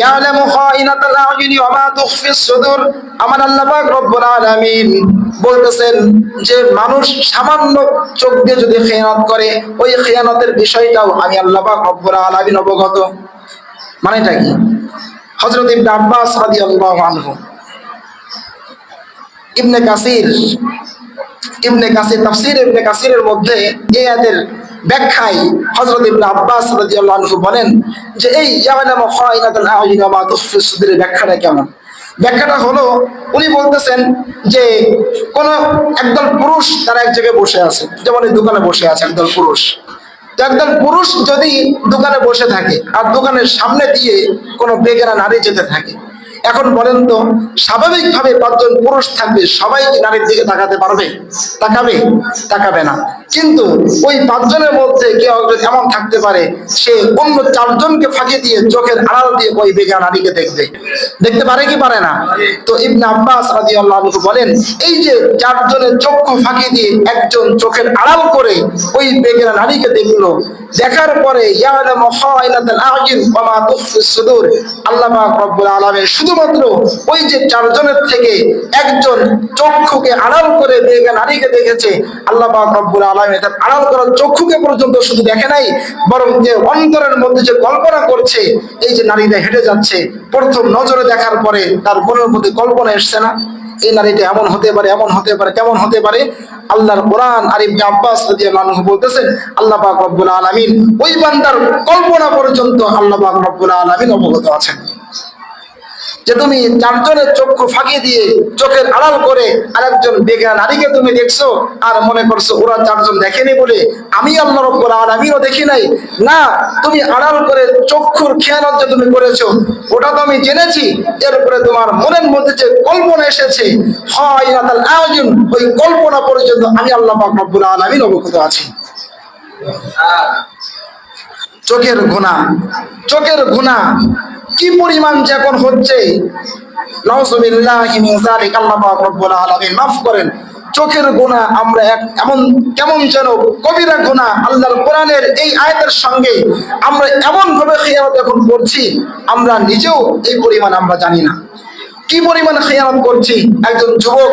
ইয়ালামু খাইনাতাল আ'ইউনি ওয়া মা তুখফিস সুদূর। আমার আল্লাহ পাক রব্বুল আলামিন বলতেছেন যে মানুষ সামান্য চোখ দিয়ে যদি খেয়ানত করে, ওই খেয়ানতের বিষয়টাও আমি আল্লাহ পাক রব্বুল আলামিন অবগত। মানেটা কি? হযরত ইবনে আব্বাস রাদিয়াল্লাহু আনহু, ইবনে কাসির তাফসীর ইবনে কাসিরের মধ্যে এই আয়াতের ব্যাখ্যায় হযরত ইবনে আব্বাস রাদিয়াল্লাহু আনহু বলেন যে এই ইয়ালামু খাইনাতাল আ'ইউনি ওয়া মা তুখফিস সুদূরের ব্যাখ্যাটা কেমন? ব্যাখ্যাটা হলো, উনি বলতেছেন যে কোন একদল পুরুষ তারা এক জায়গায় বসে আছে, যেমন এই দোকানে বসে আছে একদল পুরুষ। তো একদল পুরুষ যদি দোকানে বসে থাকে আর দোকানের সামনে দিয়ে কোনো বেগানা নারী যেতে থাকে, এখন বলেন তো স্বাভাবিকভাবে পাঁচজন পুরুষ থাকবে, সবাই কি নারীর দিকে তাকাতে পারবে? তাকাবে না। কিন্তু ওই পাঁচজনের মধ্যে কেউ এমন থাকতে পারে, সে অন্য চারজনকে ফাঁকি দিয়ে চোখের আড়াল দিয়ে ওই বেগা নারীকে দেখতে পারে কি পারে না? তো ইবনে আব্বাস রাদিয়াল্লাহু আনহু বলেন, এই যে চারজনের চক্ষু ফাঁকি দিয়ে একজন চোখের আড়াল করে ওই বেগা নারীকে দেখলো, দেখার পরে ইয়ালামু খাইনাতাল আ'ইউন ওয়া মা তুখফিস সুদূর, আল্লাহ পাক রব্বুল আলামিন শুধুমাত্র ওই যে চারজনের থেকে একজন চক্ষুকে আড়াল করে বেগা নারীকে দেখেছে, আল্লাহ পাক রব্বুল আলামিন তার আড়াল করা চক্ষুকে পর্যন্ত শুধু দেখে নাই, বরং যে অন্তরের মধ্যে যে কল্পনা করছে এই যে নারীটা হেঁটে যাচ্ছে, প্রথম নজরে দেখার পরে তার মনের মধ্যে কল্পনা এসছে না এই নারীটা এমন হতে পারে, এমন হতে পারে, কেমন হতে পারে? আল্লাহর কোরআন আর ইবনে আব্বাস রাদিয়াল্লাহু আনহু বলতেছেন আল্লাহ পাক রব্বুল আলামিন ওই বান্দার কল্পনা পর্যন্ত আল্লাহ পাক রব্বুল আলামিন অবগত আছেন। যে তুমি চারজনের চক্ষু ফাঁকি দিয়ে চোখের আড়াল করে আরেকজন বেগা নারীকে তুমি দেখছো আর মনে করছো ওরা চারজন দেখেনি বলে আমি আল্লাহ রাব্বুল আলামিনও দেখি নাই। না, তুমি আড়াল করে চক্ষুর খেয়ানত যে তুমি করেছো ওটা তো আমি জেনেছি, এরপরে তোমার মনের মধ্যে যে কল্পনা এসেছে খাইনাতাল আ'ইউন, ওই কল্পনা পর্যন্ত আমি আল্লাহ পাক রব্বুল আলামিন অবগত আছি। চোখের গুনাহ কি পরিমাণ যে এখন হচ্ছে, নাউযুবিল্লাহি মিন যালিক, আল্লাহ পাক রব্বুল আলামিন মাফ করেন। চোখের গুনাহ আমরা এমন কেমন যেন কবিরা গুনাহ, আল্লাহর কোরআনের এই আয়াতের সঙ্গে আমরা এমন ভাবে খেয়ানত এখন করছি, আমরা নিজেও এই পরিমাণ আমরা জানি না কি পরিমাণ খেয়ানত করছি। একজন যুবক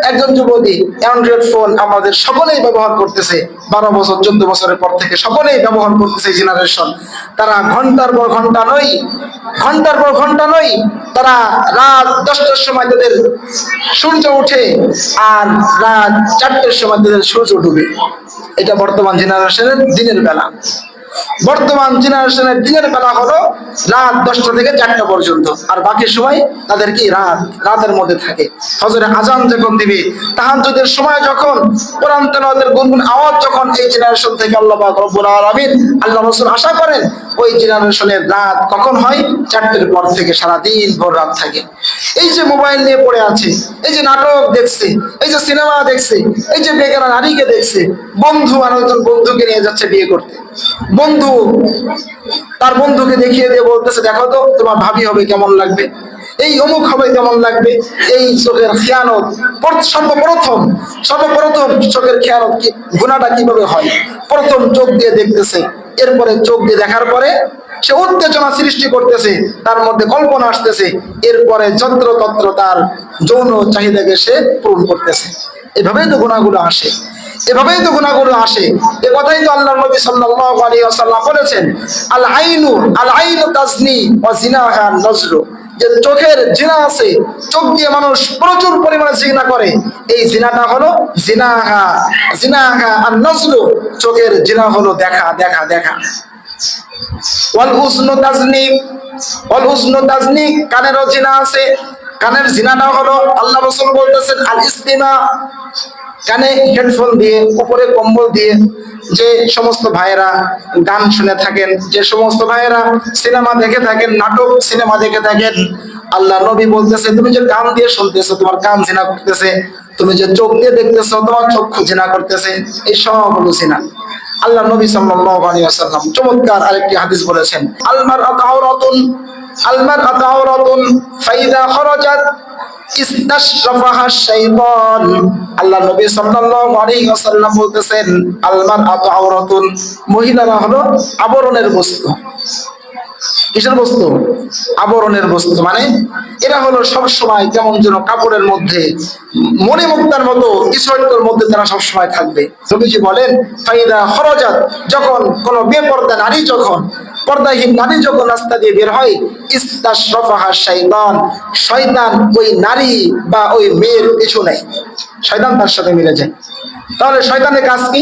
একজন যুবতী অ্যান্ড্রয়েড ফোন আমাদের সকলেই ব্যবহার করতেছে, 12 বছর 14 বছরের পর থেকে সকলেই ব্যবহার করতেছে জেনারেশন। তারা ঘন্টার পর ঘন্টা নয়, তারা রাত 10টার সময় তাদের সূর্য ওঠে আর রাত 4টার সময় তাদের সূর্য ডুবে। এটা বর্তমান জেনারেশনের দিনের বেলা। হলো রাত 10টা থেকে 4টা পর্যন্ত, আর বাকি সময় তাদের কি রাতের মধ্যে থাকে। ফজরে আজান যখন দিবে, তাহাজ্জুদের সময় যখন কোরআন তেলাওয়াতের গুনগুন আওয়াজ যখন এই জেনারেশন থেকে আল্লাহ পাক রব্বুল আলামিন আল্লাহ রাসূল আশা করেন ওই জেনারেশনের রাত কখন হয়? 4টের পর থেকে সারাদিন ভোর রাত থাকে। এই যে মোবাইল নিয়ে পড়ে আছে, এই যে নাটক দেখছে, এই যে সিনেমা দেখছে, এই যে বেগানা নারীকে দেখছে, বন্ধু আরেকজন বন্ধুকে নিয়ে যাচ্ছে বিয়ে করতে, বন্ধু তার বন্ধুকে দেখিয়ে দিয়ে বলতেছে দেখো তো তোমার ভাবি হবে কেমন লাগবে, এই অমুক হবে কেমন লাগবে। এই চোখের খেয়ানত সর্বপ্রথম চোখের খেয়ানত গুনাহটা কিভাবে হয়? প্রথম চোখ দিয়ে দেখতেছে, এরপরে চোখ দিয়ে দেখার পরে সে উত্তেজনা সৃষ্টি করতেছে, তার মধ্যে কল্পনা আসতেছে, এরপরে যত্রতত্র তার যৌন চাহিদাকে সে পূরণ করতেছে। এভাবেই তো গুনাহগুলো আসে। এ কথাই তো আল্লাহর নবী সাল্লাল্লাহু আলাইহি ওয়াসাল্লাম বলেছেন, আল আইনু তাজনি ওয়া জিনাহা নজরু, যে চোখের জিনা আছে, চোখ দিয়ে মানুষ প্রচুর পরিমাণে জিনা করে, এই জিনাটা হলো জিনাহা আর নজরু, চোখের জিনা হলো দেখা। ওয়াল উজনু তাজনি, কানেরও জিনা আছে, কানের জিনাটা হলো আল্লাহ রাসূল বলতেছেন আল ইস্তিমা, কানে হেডফোন দিয়ে উপরে কম্বল দিয়ে যে সমস্ত ভাইয়েরা গান শুনে থাকেন, যে সমস্ত ভাইয়েরা সিনেমা দেখে থাকেন, নাটক সিনেমা দেখে থাকেন, আল্লাহ নবী বলতেছে তুমি যে কান দিয়ে শুনতেছো তোমার কান জিনা করতেছে, তুমি যে চোখ দিয়ে দেখতেছো তোমার চক্ষু জিনা করতেছে, এই সব হলো জিনা। আল্লাহ নবী সাল্লাল্লাহু আলাইহি ওয়াসাল্লাম চমৎকার আরেকটি হাদিস বলেছেন, আলমারআতু আওরাতুন ফাইদা খারাজাত ইস্তাশরাফাহা শাইতান। আল্লাহ নবী সাল্লাল্লাহু আলাইহি ওয়াসাল্লাম বলতেছেন আলমারআতু আওরাতুন, মহিলারা হলো আবরণের বস্তু। কিসের বস্তু? আবরণের বস্তু। মানে এরা হলো সবসময় কেমন যেন কাপড়ের মধ্যে, মণিমুক্তার মতো ঈশ্বরের মধ্যে তারা সবসময় থাকবে। নবীজি বলেন, ফাইদা খরজাত, যখন কোন বেপর্দা নারী, যখন পর্দাহীন নারী যখন রাস্তা দিয়ে বের হয়, ইস্তাশরাফাহা শাইতান, শয়তান ওই নারী বা ওই মেয়ের পিছু নেয়, শয়তান তার সাথে মিলে যায়। তাহলে শয়তানের কাজ কি?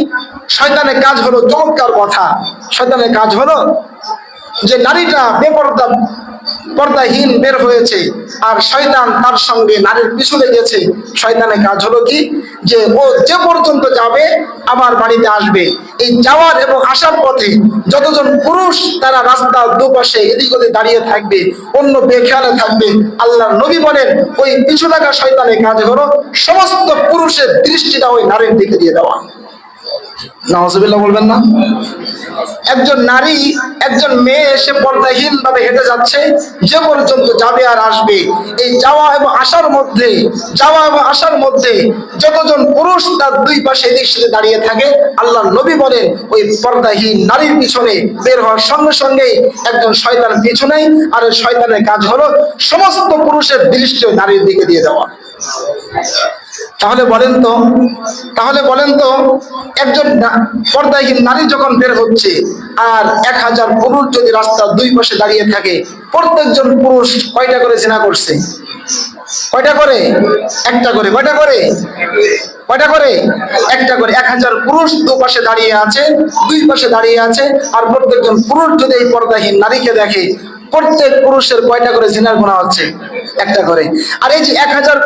শয়তানের কাজ হলো চমৎকার কথা। শয়তানের কাজ হলো যে নারীটা বেপর্দা, পর্দাহীন বের হয়েছে আর শয়তান তার সঙ্গে নারীর পিছু লেগেছে, শয়তানের কাজ হলো কি, যে ও যে পর্যন্ত যাবে আবার বাড়িতে আসবে। এই যাওয়ার এবং আসার পথে যতজন পুরুষ তারা রাস্তার দুপাশে এদিক ওদিক দাঁড়িয়ে থাকবে, অন্য বেখেয়ালে থাকবে, আল্লাহর নবী বলেন ওই পিছু লাগা শয়তানের কাজ হলো সমস্ত পুরুষের দৃষ্টিটা ওই নারীর দিকে দিয়ে দেওয়া। নাউজুবিল্লাহ বলবেন না? একজন নারী, একজন মেয়ে এসে পর্দাহীন ভাবে হেঁটে যাচ্ছে, যে পর্যন্ত যাবে আর আসবে, এই যাওয়া এবং আসার মধ্যে, যাওয়া এবং আসার মধ্যে যতজন পুরুষ তার দুই পাশে এদিক সেদিক দাঁড়িয়ে থাকে, আল্লাহর নবী বলেন ওই পর্দাহীন নারীর পিছনে বের হওয়ার সঙ্গে সঙ্গেই একজন শয়তান পিছনে, আর ওই শয়তানের কাজ হলো সমস্ত পুরুষের দৃষ্টি নারীর দিকে দিয়ে দেওয়া। তাহলে বলেন তো একজন পর্দাহীন নারী যখন বের হচ্ছে আর 1000 পুরুষ যদি রাস্তার দুই পাশে দাঁড়িয়ে থাকে, প্রত্যেকজন পুরুষ কয়টা করে জিনা করছে? কয়টা করে? একটা করে। কয়টা করে? কয়টা করে? একটা করে। 1000 পুরুষ দুপাশে দাঁড়িয়ে আছে, দুই পাশে দাঁড়িয়ে আছে, আর প্রত্যেকজন পুরুষ যদি এই পর্দাহীন নারীকে দেখে, প্রত্যেক পুরুষের কয়টা করে জিনার গুনাহ হচ্ছে? একটা করে। আর এই যে 1000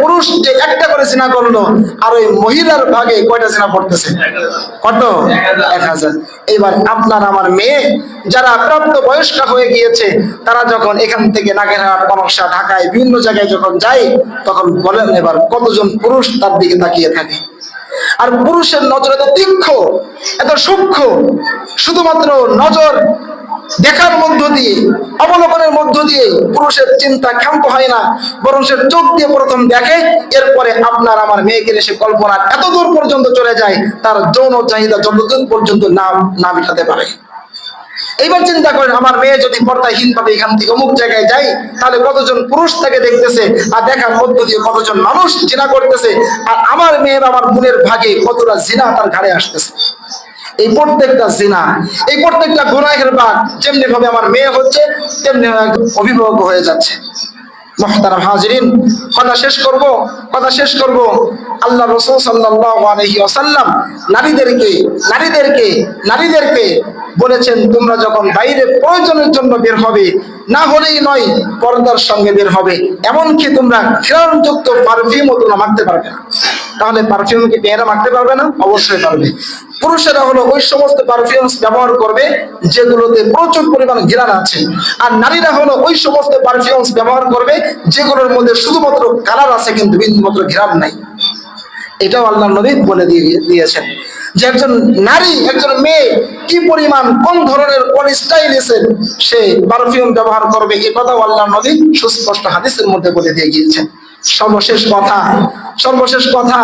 পুরুষ যে একটা করে জিনা করলো, আর ওই মহিলার ভাগে কয়টা জিনা পড়তেছে? কত? 1000। এইবার আপনার আমার মেয়ে যারা প্রাপ্ত বয়স্ক হয়ে গিয়েছে, তারা যখন এখান থেকে নাগেরহাট, কনকশা, ঢাকায় বিভিন্ন জায়গায় যখন যায়, তখন বলেন এবার কতজন পুরুষ তার দিকে তাকিয়ে থাকে। আর পুরুষের নজর এত তীক্ষ্ণ, এত সূক্ষ্ম, শুধুমাত্র নজর দেখার মধ্য দিয়ে, অবলোকনের মধ্য দিয়ে পুরুষের চিন্তা ক্ষান্ত হয় না, বরং সে চোখ দিয়ে প্রথম দেখে, এরপরে আপনার আমার মেয়েকে সে কল্পনা এত দূর পর্যন্ত চলে যায়, তার যৌন চাহিদা যতদূর পর্যন্ত না মেটাতে পারে। এইবার চিন্তা করেন, আমার মেয়ে যদি পর্দাহীন ভাবে এখান থেকে অমুক জায়গায় যায়, তাহলে কতজন পুরুষ তাকে দেখতেছে, আর দেখার মধ্য দিয়ে কতজন মানুষ জিনা করতেছে, আর আমার মেয়ের, আমার বোনের ভাগে কতটা জিনা তার ঘাড়ে আসতেছে। এই প্রত্যেকটা জিনা, এই প্রত্যেকটা গুনাহের ভাগ যেমনি ভাবে আমার মেয়ে হচ্ছে, তেমনি অভিভাবক হয়ে যাচ্ছে। মুহতারাম হাজিরিন, কথা শেষ করব। আল্লাহ রাসূল সাল্লাল্লাহু আলাইহি ওয়াসাল্লাম নারীদেরকে বলেছেন, তোমরা যখন বাইরে প্রয়োজনের জন্য বের হবে, না হলেই নয় পর্দার সঙ্গে বের হবে, এমনকি তোমরা ঘ্রাণযুক্ত পারফিউমও তোমরা মাখতে পারবে না। তাহলে পারফিউম কি মেয়েরা মাখতে পারবে না? অবশ্যই পারবে। পুরুষেরা হলো ওই সমস্ত পারফিউমস ব্যবহার করবে যেগুলোতে প্রচুর পরিমাণ ঘ্রাণ আছে, আর নারীরা হলো ওই সমস্ত পারফিউমস ব্যবহার করবে যেগুলোর মধ্যে শুধুমাত্র কালার আছে কিন্তু বিন্দুমাত্র ঘ্রাণ নাই। এটাও আল্লাহর নবী বলে দিয়েছেন যে একজন নারী, একজন মেয়ে কি পরিমাণ, কোন ধরনের, কোন স্টাইলিশের সে পারফিউম ব্যবহার করবে, এই কথাও আল্লাহর নবী সুস্পষ্ট হাদিসের মধ্যে বলে দিয়ে গিয়েছেন। সর্বশেষ কথা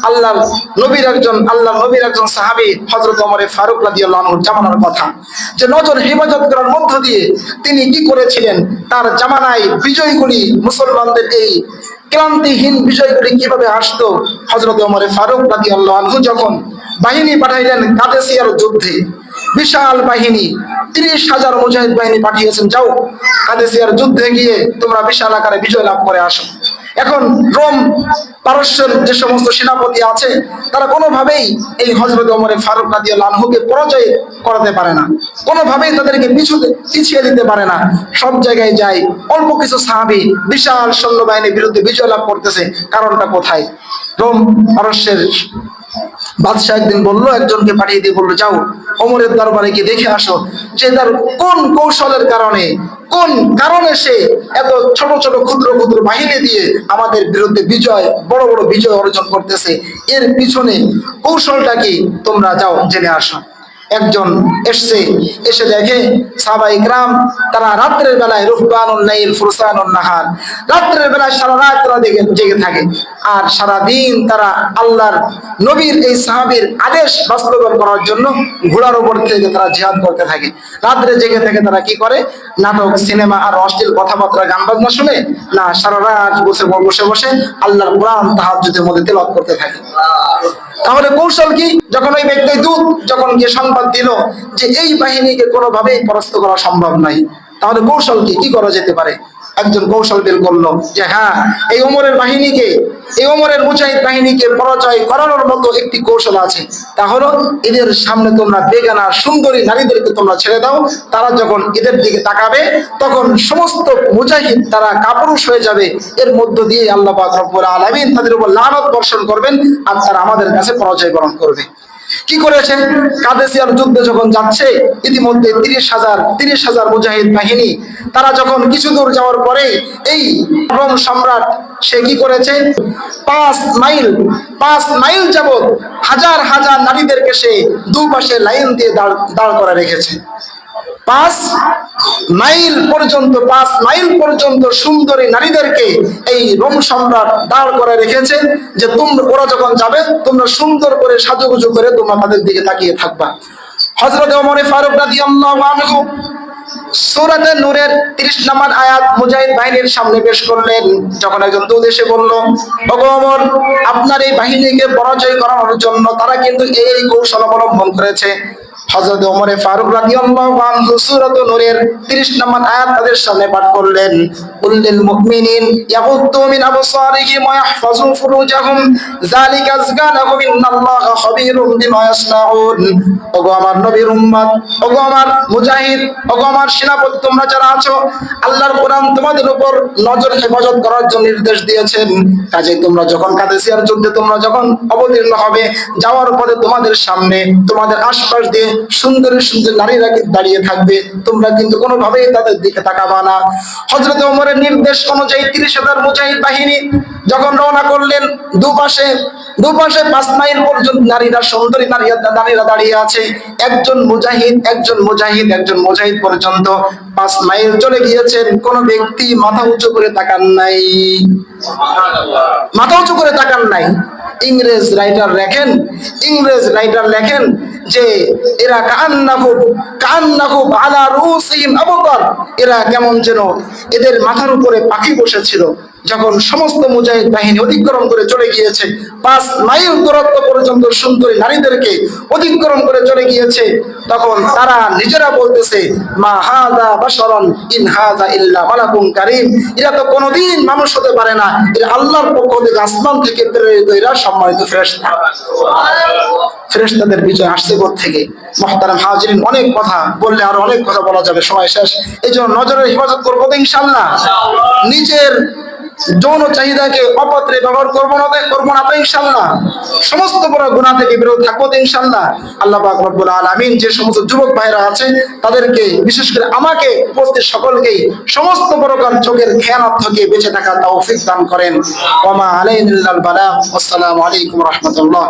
আল্লাহর নবীর একজন সাহাবী হযরত ওমর ফারুক রাদিয়াল্লাহু আনহুর জামানার কথা, যে নজর হেফাজত করার মধ্য দিয়ে তিনি কি করেছিলেন, তার জামানায় বিজয়গুলি, মুসলমানদের এই ক্লান্তিহীন বিজয়গুলি কিভাবে আসতো। হযরত ওমর ফারুক রাদিয়াল্লাহু আনহু যখন বাহিনী পাঠাইলেন কাদেসিয়ার যুদ্ধে, বিশাল বাহিনী, 30,000 মুজাহিদ বাহিনী পাঠিয়েছেন, যাও কাদেসিয়ার যুদ্ধে গিয়ে তোমরা বিশাল আকারে বিজয় লাভ করে আসো। এখন রোম, পারস্যের যে সমস্ত সেনাপতি আছে, তারা কোনোভাবেই এই হযরত ওমর ফারুক রাদিয়াল্লাহু আনহুকে পরাজয় করাতে পারে না, কোনোভাবেই তাদেরকে পিছিয়ে দিতে পারে না। সব জায়গায় যায় অল্প কিছু সাহাবী বিশাল সৈন্যবাহিনীর বিরুদ্ধে বিজয় লাভ করতেছে। কারণটা কোথায়? রোম, পারস্যের বাদশাহ একদিন বললো, একজনকে পাঠিয়ে দিয়ে বললো, যাও ওমরের দরবারে গিয়ে দেখে আসো যে তার কোন কৌশলের কারণে, কোন কারণে সে এত ছোট ছোট ক্ষুদ্র বাহিনী দিয়ে আমাদের বিরুদ্ধে বড় বড় বিজয় অর্জন করতেছে, এর পিছনে কৌশলটা কি, তোমরা যাও জেনে আসো। একজন এসছে, এসে দেখে সাহাবায়ে ইকরাম তারা রাত্রের বেলায় রুহবানুল লাইল ফুরসানুন নাহার, রাত্রের বেলায় সারা রাত তারা জেগে থাকে আর সারা দিন তারা আল্লাহর নবীর এই সাহাবীর আদেশ বাস্তবায়ন করার জন্য ঘোড়ার উপর থেকে তারা জিহাদ করতে থাকে। রাত্রে জেগে থেকে তারা কি করে, নাটক, সিনেমা আর অশ্লীল কথাবার্তা, গান বাজনা শুনে না, সারা রাত বসে বসে বসে আল্লাহর কোরআন তাহাজ্জুদের মধ্যে তেলাওয়াত করতে থাকে। তাহলে কৌশল কি? যখন ওই ব্যক্তি দূত যখন গিয়ে সংবাদ দিল যে এই বাহিনীকে কোনোভাবেই পরাস্ত করা সম্ভব নয়, তাহলে কৌশল কি, কি করা যেতে পারে? একজন কৌশল বের করলো যে হ্যাঁ, এই ওমরের বাহিনীকে, এই ওমরের মুজাহিদ বাহিনীকে পরাজয় করানোর মতো একটি কৌশল আছে। তা হলো এদের সামনে তোমরা বেগানা সুন্দরী নারীদেরকে তোমরা ছেড়ে দাও, তারা যখন এদের দিকে তাকাবে তখন সমস্ত মুজাহিদ তারা কাপুরুষ হয়ে যাবে, এর মধ্য দিয়ে আল্লাহ পাক রব্বুল আলামিন তাদের উপর লানত বর্ষণ করবেন আর তারা আমাদের কাছে পরাজয় বরণ করবে। কি করেছেন? কাদেসিয়ার যুদ্ধে যখন যাচ্ছে, ইতিমধ্যে ৩০,০০০ মুজাহিদ বাহিনী, তারা যখন কিছু দূর যাওয়ার পরে এই রোম সম্রাট সে কি করেছে, ৫ মাইল যাবত হাজার হাজার নারীদেরকে সে দুপাশে লাইন দিয়ে দাঁড় করে রেখেছে। ৫ মাইল পর্যন্ত সুন্দরী নারীদেরকে এই রোম সম্রাট দাঁড় করে রেখেছে যে ওরা যখন যাবে তোমরা সুন্দর করে সাজুগুজু করে তোমরা তাদের দিকে তাকিয়ে থাকবা। হযরত ওমর ফারুক রাদিয়াল্লাহু আনহু সূরাতে নূরের ৩০ নম্বর আয়াত মুজাহিদ বাহিনীর সামনে পেশ করলেন। যখন একজন দূত এসে বলল, ওগো ওমর, আপনার এই বাহিনীকে পরাজয় করানোর জন্য তারা কিন্তু এই কৌশল অবলম্বন করেছে। হযরত ওমর ফারুক রাদিয়াল্লাহু আনহু সূরাতুন নূরের ৩০ নম্বর আয়াত তাদের সামনে পাঠ করলেন। কুল্লিল মুমিনিন ইয়াগুদ্দু মিন আবসারিহিম ওয়া ইয়াহফাযু ফুরুজাহুম যালিকা আযকা লাহুম ইন্নাল্লাহা খাবীরুম বিমা ইয়াসনাউন। ওগো আমার নবীর উম্মত, ওগো আমার মুজাহিদ, ওগো আমার সেনাপতি, তোমরা যারা আছো, আল্লাহর কোরআন তোমাদের উপর নজর হেফাজত করার জন্য নির্দেশ দিয়েছেন। কাজেই তোমরা যখন কাদেসিয়ার যুদ্ধে তোমরা যখন অবতীর্ণ হবে, যাওয়ার পথে তোমাদের সামনে তোমাদের আশপাশ দিয়ে সুন্দরী সুন্দর নারীরা দাঁড়িয়ে থাকবে, তোমরা কিন্তু কোনোভাবেই তাদের দিকে তাকাবা না। হযরত ওমরের নির্দেশ অনুযায়ী ৩০,০০০ মুজাহিদ বাহিনী যখন রওনা করলেন, দুপাশে ৫ মাইল পর্যন্ত নারীরা, সুন্দরী নারীরা দাঁড়িয়ে আছে। একজন মুজাহিদ পর্যন্ত ৫ মাইল চলে গিয়েছেন, কোন ব্যক্তি মাথা উঁচু করে তাকান নাই। ইংরেজ রাইটার লেখেন যে এরা কান্নাহু আলা রুসিহিম আবকার, এরা কেমন যেন এদের মাথার উপরে পাখি বসেছিল। যখন সমস্ত মুজাহিদ বাহিনী অতিক্রম করে চলে গিয়েছে, ৫ মাইল দূরত্ব পর্যন্ত সুন্দরী নারীদেরকে অতিক্রম করে চলে গিয়েছে, তখন তারা নিজেরা বলতেছে, মা হাযা বাশারান ইন হাযা ইল্লা মালাকুন কারীম, এরা তো কোনোদিন মানুষ হতে পারে না, এরা আল্লাহর পক্ষ থেকে আসমান থেকে প্রেরিত এরা সম্মানিত ফেরেশতা। ফেরেশতাদের বিজয় আসছে থেকে। মুহতারাম হাজিরিন, অনেক কথা বললে আরো অনেক কথা বলা যাবে, সময় শেষ। এই জন্য নজরের হেফাজত করবো তো ইনশাআল্লাহ। নিজের যৌন চাহিদাকে অপত্রে ব্যবহার করবো না তো ইনশাআল্লাহ। সমস্ত বড় গুনাহ থেকে বিরত থাকবো তো ইনশাআল্লাহ। আল্লাহ পাক রব্বুল আলামিন যে সমস্ত যুবক ভাইরা আছে তাদেরকে, বিশেষ করে আমাকে, উপস্থিত সকলকেই সমস্ত প্রকার চোখের খেয়ানত থেকে বেঁচে থাকার তৌফিক দান করেন। ওয়া মা আলাইনা ইল্লাল বালাগ। আসসালামু আলাইকুম ওয়া রাহমাতুল্লাহ।